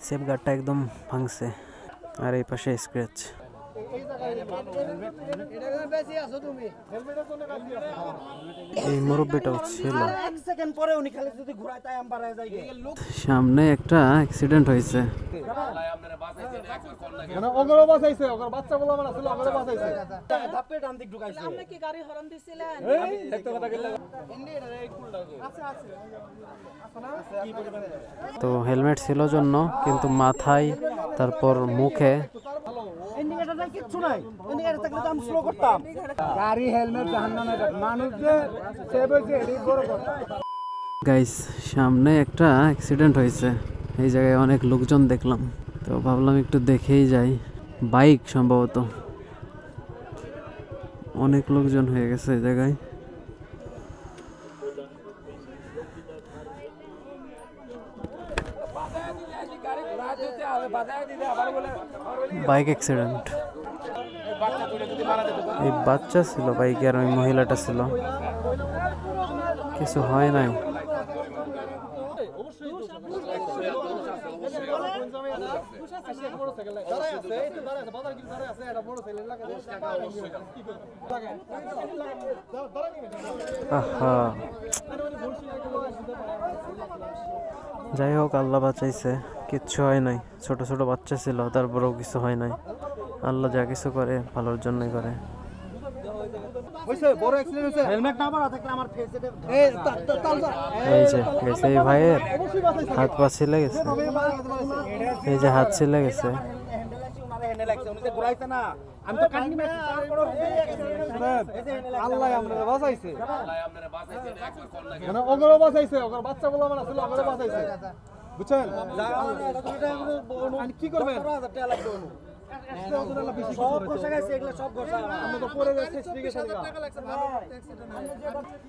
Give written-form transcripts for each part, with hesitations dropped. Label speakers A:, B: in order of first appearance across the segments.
A: Safe গার্ডটা একদম ভাঙছে আর এই পাশে স্ক্র্যাচ। এই মুরব্বিটাও ছিল। সামনে একটা অ্যাক্সিডেন্ট হয়েছে। তো হেলমেট ছিল জন্য কিন্তু মাথায় তারপর মুখে গাইস সামনে একটা অ্যাক্সিডেন্ট হয়েছে। এই জায়গায় অনেক লোকজন দেখলাম, তো ভাবলাম একটু দেখেই যাই। বাইক সম্ভবত, অনেক লোকজন হয়ে গেছে এই জায়গায়। Bike accident. এই বাচ্চা ছিল বাইকে আর ওই মহিলাটা ছিল, কিছু হয় নাই। যাই হোক, আল্লাহ বাঁচাইছে, কিচ্ছু হয় নাই। ছোট ছোট বাচ্চা ছিল, তারপরেও কিছু হয় নাই। আল্লাহ যা কিছু করে ভালোর জন্যই করে। এই যে গেছে এই ভাইয়ের হাত পা ছিলে গেছে, এই যে হাত ছিলে গেছে।
B: কি করবেন?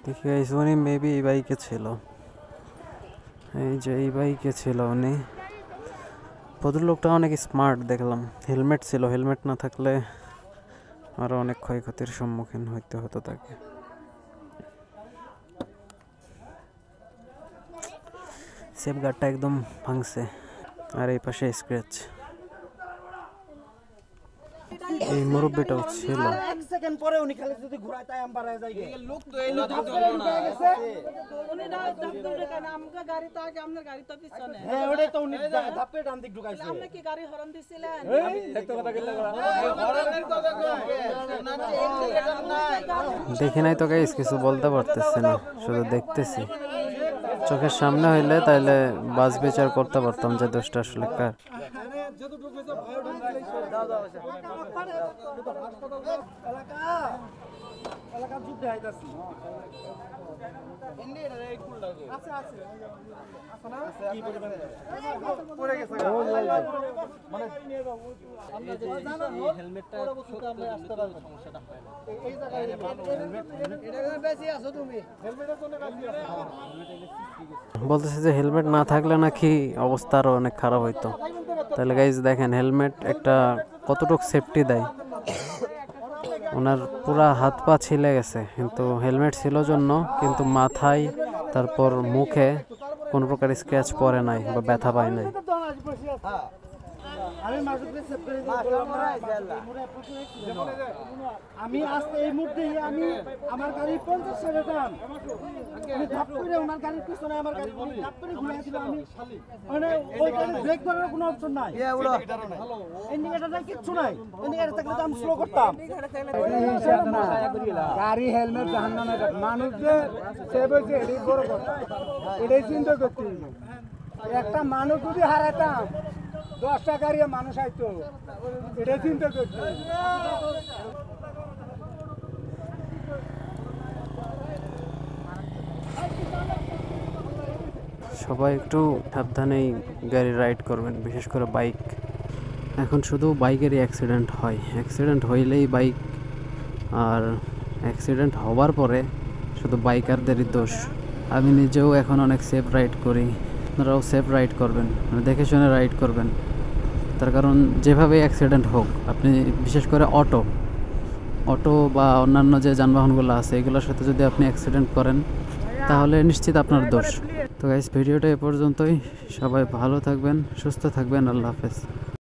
A: দেখি উনি মেবি এই বাইকে ছিল, এই যে এই বাইকে ছিল উনি। ভদ্রলোকটা অনেক স্মার্ট দেখলাম, হেলমেট ছিল। হেলমেট না থাকলে আরো অনেক ক্ষয়ক্ষতির সম্মুখীন হইতে হতো তাকে। সেফ গার্ডটা একদম ভাঙছে আর এই পাশে স্ক্র্যাচ। এই মুরব্বিটাও ছিল।
B: এক সেকেন্ড পরে উনি খালি যদি ঘুরায় তাই আমরা যাই লোক তো এই লোক উনি না ধাপ্পে কেন আমগা গাড়ি তো আগে আপনার গাড়ি তো পিছনে। হ্যাঁ ওটাই তো উনি ধাপ্পে ডান দিক ঢুকাইছে। আপনি কি গাড়ি হরন দিছিলেন? আমি দেখতে কথা গেল হরনের কথা কই।
A: দেখি নাই তো গাইস, কিছু বলতে পারতেছি না, শুধু দেখতেছি। চোখের সামনে হইলে তাইলে বাস বিচার করতে পারতাম যে দোষটা আসলে কার। বলতেছে যে হেলমেট না থাকলে নাকি অবস্থা আরো অনেক খারাপ হইতো। তাহলে গাইজ দেখেন হেলমেট একটা কতটুকু সেফটি দেয়। ওনার পুরা হাত পা ছিলে গেছে, কিন্তু হেলমেট ছিল জন্য কিন্তু মাথায় তারপর মুখে কোন প্রকার স্ক্র্যাচ পড়ে নাই বা ব্যথা পায় নাই।
B: আমি আসতে এই মুহূর্তে আমি আমার গাড়ি 50 টাকা উনি ধাপ করে ওনার গাড়ির পিছনে আমার গাড়ি ধাপ করে ঘুরে ছিল। আমি মানে ওই গাড়ি ব্রেক করার কোনো অপশন নাই, ইন্ডিকেটর নাই, কিচ্ছু নাই। ইন্ডিকেটর থাকলে তো আমি স্লো করতাম। গাড়ি হেলমেট জাহান্নামে মানুষ যে সেভ হয়েছে এটাই বড় কথা, এটাই চিন্তা করতে। একটা মানুষ যদি হারাতাম 10টা গাড়ি মানুষ আইতো, এটাই চিন্তা করতে।
A: সবাই একটু সাবধানেই গাড়ি রাইড করবেন, বিশেষ করে বাইক। এখন শুধু বাইকেরই অ্যাক্সিডেন্ট হয়, অ্যাক্সিডেন্ট হইলেই বাইক, আর অ্যাক্সিডেন্ট হওয়ার পরে শুধু বাইকারদেরই দোষ। আমি নিজেও এখন অনেক সেফ রাইড করি, আপনারাও সেফ রাইড করবেন, দেখে শুনে রাইড করবেন। তার কারণ যেভাবে অ্যাক্সিডেন্ট হোক, আপনি বিশেষ করে অটো বা অন্যান্য যে যানবাহনগুলো আছে এগুলোর সাথে যদি আপনি অ্যাক্সিডেন্ট করেন তাহলে নিশ্চিত আপনার দোষ। তো গাইস ভিডিওটা এ পর্যন্তই। সবাই ভালো থাকবেন, সুস্থ থাকবেন। আল্লাহ হাফেজ।